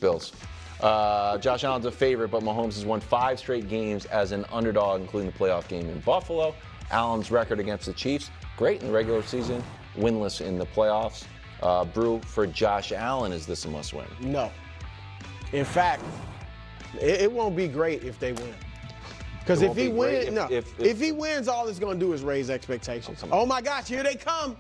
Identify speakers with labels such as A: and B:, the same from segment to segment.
A: Bills. Josh Allen's a favorite, but Mahomes has won 5 straight games as an underdog, including the playoff game in Buffalo. Allen's record against the Chiefs, great in the regular season, winless in the playoffs. Brew, for Josh Allen, is this a must-win?
B: No. In fact, it won't be great if they win. Because if he wins, if he wins, all it's going to do is raise expectations. Oh my gosh, here they come.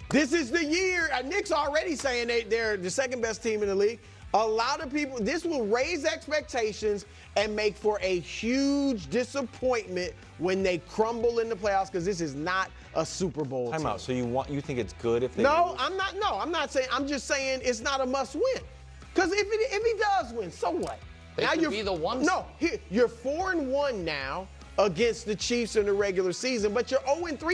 B: This is the year. Nick's already saying they're the second best team in the league. A lot of people, this will raise expectations and make for a huge disappointment when they crumble in the playoffs, because this is not a Super Bowl team.
A: Time out. So you think it's good if they
B: No,
A: lose?
B: I'm not saying, I'm just saying it's not a must win. Because if he does win, so what?
C: They could be the ones.
B: No, you're 4-1 now against the Chiefs in the regular season, but you're 0-3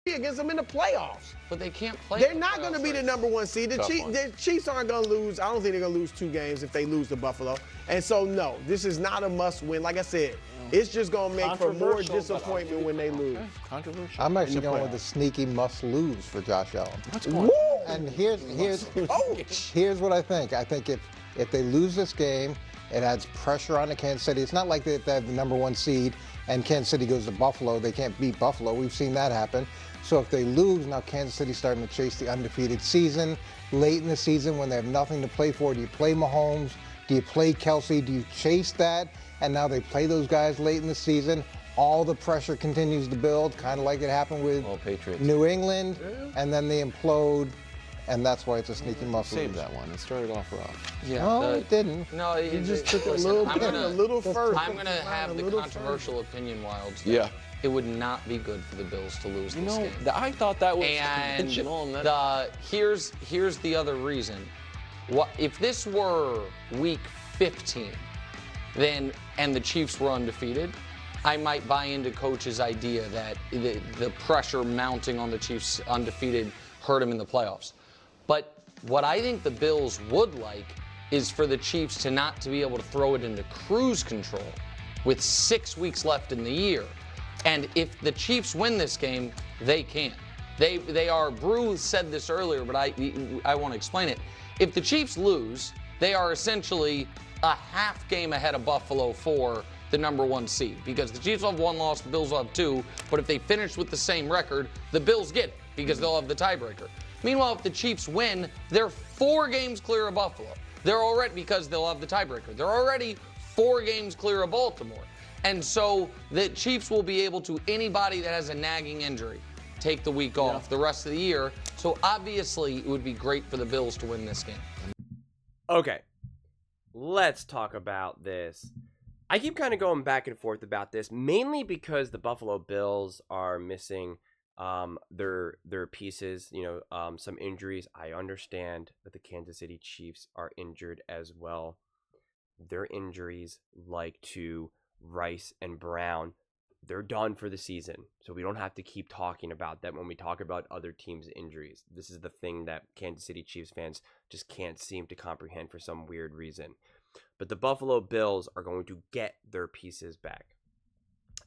B: against them in the playoffs.
C: But they can't play.
B: They're not going to be the number 1 seed. The Chiefs aren't going to lose. I don't think they're going to lose 2 games if they lose to Buffalo. And so, no, this is not a must-win. Like I said, it's just going to make for more disappointment when they lose.
A: Controversial.
D: I'm actually going with a sneaky must-lose for Josh Allen.
A: What's going on?
D: And here's what I think. I think if they lose this game, it adds pressure on the Kansas City. It's not like they have the number 1 seed and Kansas City goes to Buffalo. They can't beat Buffalo. We've seen that happen. So if they lose, now Kansas City's starting to chase the undefeated season. Late in the season when they have nothing to play for, do you play Mahomes? Do you play Kelsey? Do you chase that? And now they play those guys late in the season. All the pressure continues to build, kind of like it happened with New England. And then they implode. And that's why it's a sneaky must lose.
A: Save that one. It started off rough.
C: Yeah,
D: no, it didn't.
C: No,
B: it just took a little further.
C: I'm going to have the controversial opinion, Wilds.
A: Yeah.
C: It would not be good for the Bills to lose this game.
A: I thought that was
C: conventional. Here's the other reason. If this were week 15, and the Chiefs were undefeated, I might buy into Coach's idea that the pressure mounting on the Chiefs undefeated hurt him in the playoffs. But what I think the Bills would like is for the Chiefs to not to be able to throw it into cruise control with 6 weeks left in the year. And if the Chiefs win this game, they can. They are, Brew said this earlier, but I want to explain it. If the Chiefs lose, they are essentially a half game ahead of Buffalo for the number 1 seed, because the Chiefs will have 1 loss, the Bills will have 2, but if they finish with the same record, the Bills get it because they'll have the tiebreaker. Meanwhile, if the Chiefs win, they're 4 games clear of Buffalo. They're already, because they'll have the tiebreaker, they're already 4 games clear of Baltimore. And so the Chiefs will be able to, anybody that has a nagging injury, take the week off the rest of the year. So obviously it would be great for the Bills to win this game.
E: Okay, let's talk about this. I keep kind of going back and forth about this, mainly because the Buffalo Bills are missing their pieces, some injuries. I understand that the Kansas City Chiefs are injured as well. Their injuries, like to Rice and Brown, they're done for the season. So we don't have to keep talking about that when we talk about other teams' injuries. This is the thing that Kansas City Chiefs fans just can't seem to comprehend for some weird reason. But the Buffalo Bills are going to get their pieces back.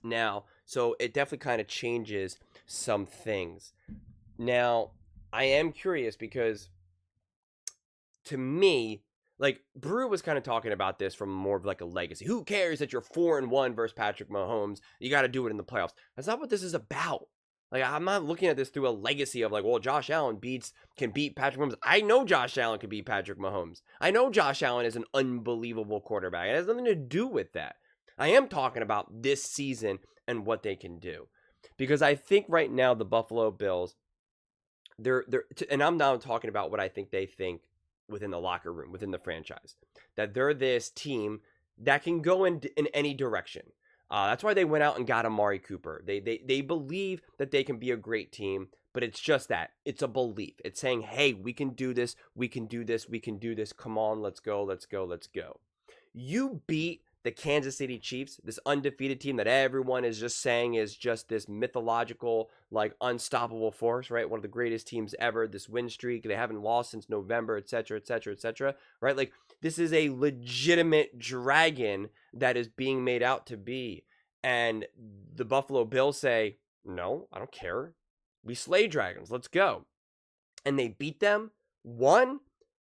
E: Now, so it definitely kind of changes some things. Now, I am curious because to me, like, Brew was kind of talking about this from more of like a legacy. Who cares that you're 4-1 versus Patrick Mahomes? You got to do it in the playoffs. That's not what this is about. Like, I'm not looking at this through a legacy of like, well, Josh Allen can beat Patrick Mahomes. I know Josh Allen can beat Patrick Mahomes. I know Josh Allen is an unbelievable quarterback. It has nothing to do with that. I am talking about this season and what they can do. Because I think right now the Buffalo Bills, and I'm now talking about what I think they think within the locker room, within the franchise, that they're this team that can go in any direction. That's why they went out and got Amari Cooper. They believe that they can be a great team, but it's just that. It's a belief. It's saying, hey, we can do this. We can do this. We can do this. Come on, let's go, let's go, let's go. You beat the Kansas City Chiefs, this undefeated team that everyone is just saying is just this mythological, like, unstoppable force, right? One of the greatest teams ever, this win streak. They haven't lost since November, et cetera, et cetera, et cetera, right? Like, this is a legitimate dragon that is being made out to be. And the Buffalo Bills say, no, I don't care. We slay dragons. Let's go. And they beat them. One,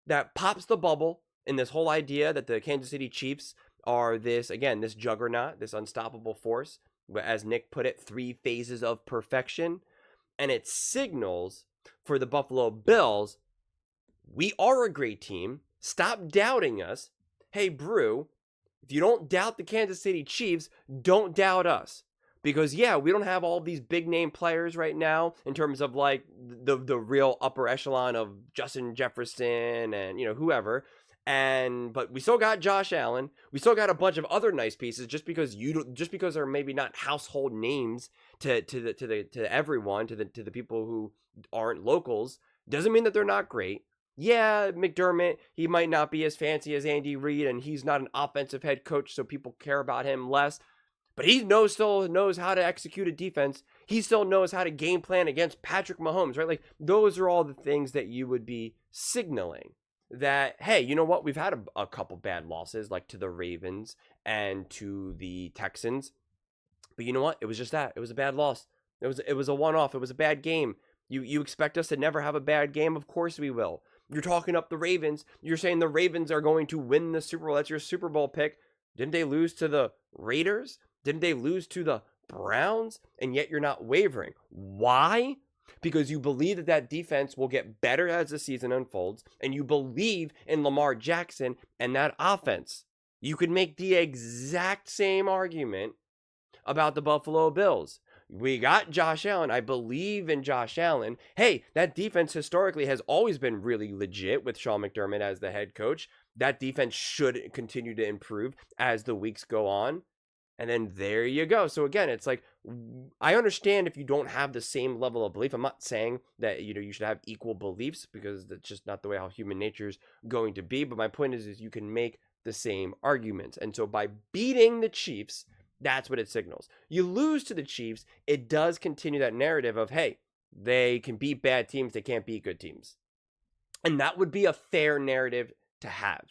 E: that pops the bubble in this whole idea that the Kansas City Chiefs are this juggernaut, this unstoppable force, as Nick put it, 3 phases of perfection. And it signals for the Buffalo Bills, we are a great team. Stop doubting us. Hey, Brew, if you don't doubt the Kansas City Chiefs, don't doubt us. Because, yeah, we don't have all these big name players right now in terms of like the real upper echelon of Justin Jefferson and, whoever. But we still got Josh Allen. We still got a bunch of other nice pieces. Just because they're maybe not household names to everyone, to the people who aren't locals, doesn't mean that they're not great. Yeah, McDermott, he might not be as fancy as Andy Reid, and he's not an offensive head coach, so people care about him less. But he still knows how to execute a defense. He still knows how to game plan against Patrick Mahomes, right? Like, those are all the things that you would be signaling. That, hey, you know what? We've had a couple bad losses, like to the Ravens and to the Texans. But you know what? It was just that. It was a bad loss. It was a one-off. It was a bad game. You expect us to never have a bad game? Of course we will. You're talking up the Ravens. You're saying the Ravens are going to win the Super Bowl. That's your Super Bowl pick. Didn't they lose to the Raiders? Didn't they lose to the Browns? And yet you're not wavering. Why? Because you believe that defense will get better as the season unfolds, and you believe in Lamar Jackson and that offense. You could make the exact same argument about the Buffalo Bills. We got Josh Allen. I believe in Josh Allen. Hey, that defense historically has always been really legit with Sean McDermott as the head coach. That defense should continue to improve as the weeks go on. And then there you go. So again, it's like, I understand if you don't have the same level of belief. I'm not saying that, you should have equal beliefs, because that's just not the way how human nature is going to be. But my point is you can make the same arguments. And so by beating the Chiefs, that's what it signals. You lose to the Chiefs, it does continue that narrative of, hey, they can beat bad teams, they can't beat good teams. And that would be a fair narrative to have.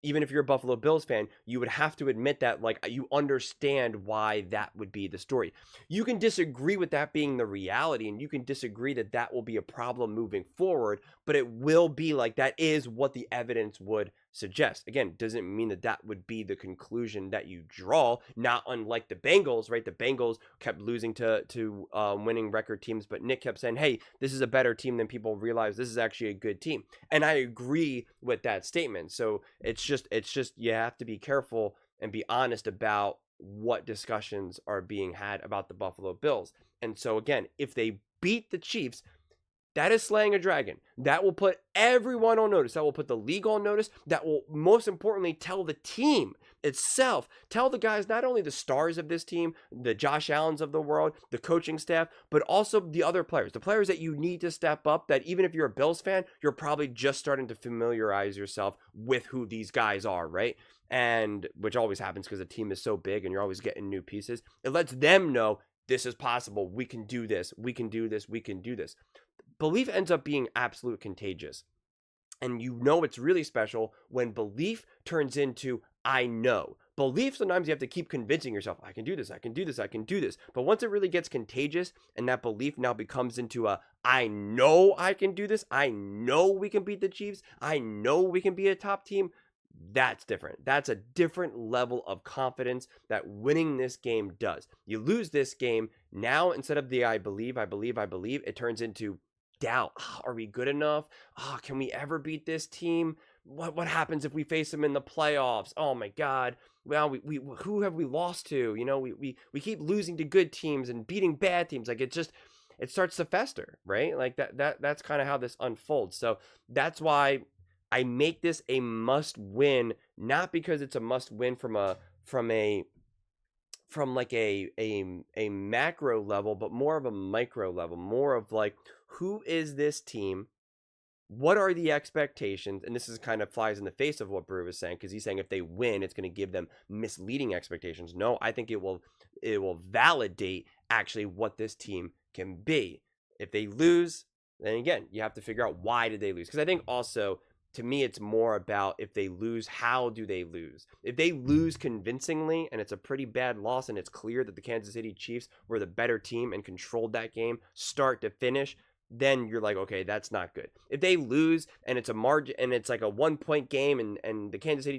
E: Even if you're a Buffalo Bills fan, you would have to admit that, like, you understand why that would be the story. You can disagree with that being the reality, and you can disagree that that will be a problem moving forward, but it will be like that is what the evidence would suggest. Again, doesn't mean that that would be the conclusion that you draw, not unlike the Bengals, right? The Bengals kept losing to winning record teams, but Nick kept saying, hey, this is a better team than people realize. This is actually a good team. And I agree with that statement. So it's just you have to be careful and be honest about what discussions are being had about the Buffalo Bills. And so again, if they beat the Chiefs, that is slaying a dragon. That will put everyone on notice. That will put the league on notice. That will, most importantly, tell the team itself. Tell the guys, not only the stars of this team, the Josh Allens of the world, the coaching staff, but also the other players. The players that you need to step up, that even if you're a Bills fan, you're probably just starting to familiarize yourself with who these guys are, right? And which always happens because the team is so big and you're always getting new pieces. It lets them know this is possible. We can do this. We can do this. We can do this. Belief ends up being absolute contagious. And it's really special when belief turns into I know. Belief, sometimes you have to keep convincing yourself, I can do this, I can do this, I can do this. But once it really gets contagious and that belief now becomes into a I know I can do this, I know we can beat the Chiefs, I know we can be a top team, that's different. That's a different level of confidence that winning this game does. You lose this game, now instead of the I believe, it turns into doubt. Are we good enough? Can we ever beat this team? What happens if we face them in the playoffs? Oh my God. Well, we who have we lost to? We keep losing to good teams and beating bad teams. Like it starts to fester, right? Like that's kind of how this unfolds. So that's why I make this a must win, not because it's a must win from a macro level, but more of a micro level, more of like, who is this team? What are the expectations? And this is kind of flies in the face of what Brew is saying, because he's saying if they win, it's going to give them misleading expectations. No, I think it will validate actually what this team can be. If they lose, then again, you have to figure out why did they lose? Because I think also, to me, it's more about if they lose, how do they lose? If they lose convincingly and it's a pretty bad loss and it's clear that the Kansas City Chiefs were the better team and controlled that game start to finish, then you're like, okay, that's not good. If they lose and it's a margin and it's like a 1-point game and the Kansas City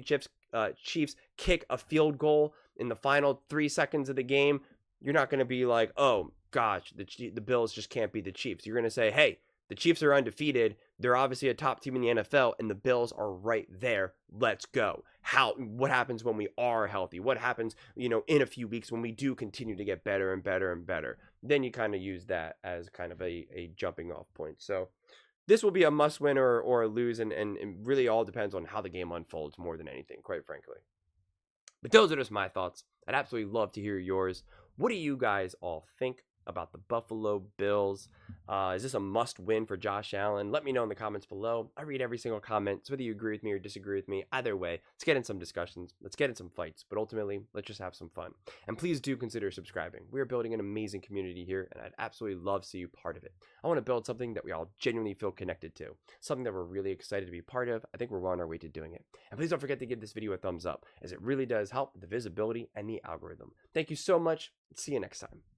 E: Chiefs kick a field goal in the final 3 seconds of the game, you're not going to be like, oh gosh, the Bills just can't beat the Chiefs. You're going to say, hey, the Chiefs are undefeated. They're obviously a top team in the NFL, and the Bills are right there. Let's go. What happens when we are healthy? What happens, in a few weeks when we do continue to get better and better and better? Then you kind of use that as kind of a jumping off point. So this will be a must win or a lose, and it really all depends on how the game unfolds more than anything, quite frankly. But those are just my thoughts. I'd absolutely love to hear yours. What do you guys all think about the Buffalo Bills? Is this a must win for Josh Allen? Let me know in the comments below. I read every single comment, so whether you agree with me or disagree with me, either way, let's get in some discussions, let's get in some fights, but ultimately, let's just have some fun. And please do consider subscribing. We are building an amazing community here, and I'd absolutely love to see you part of it. I want to build something that we all genuinely feel connected to, something that we're really excited to be part of. I think we're on our way to doing it. And please don't forget to give this video a thumbs up, as it really does help the visibility and the algorithm. Thank you so much. See you next time.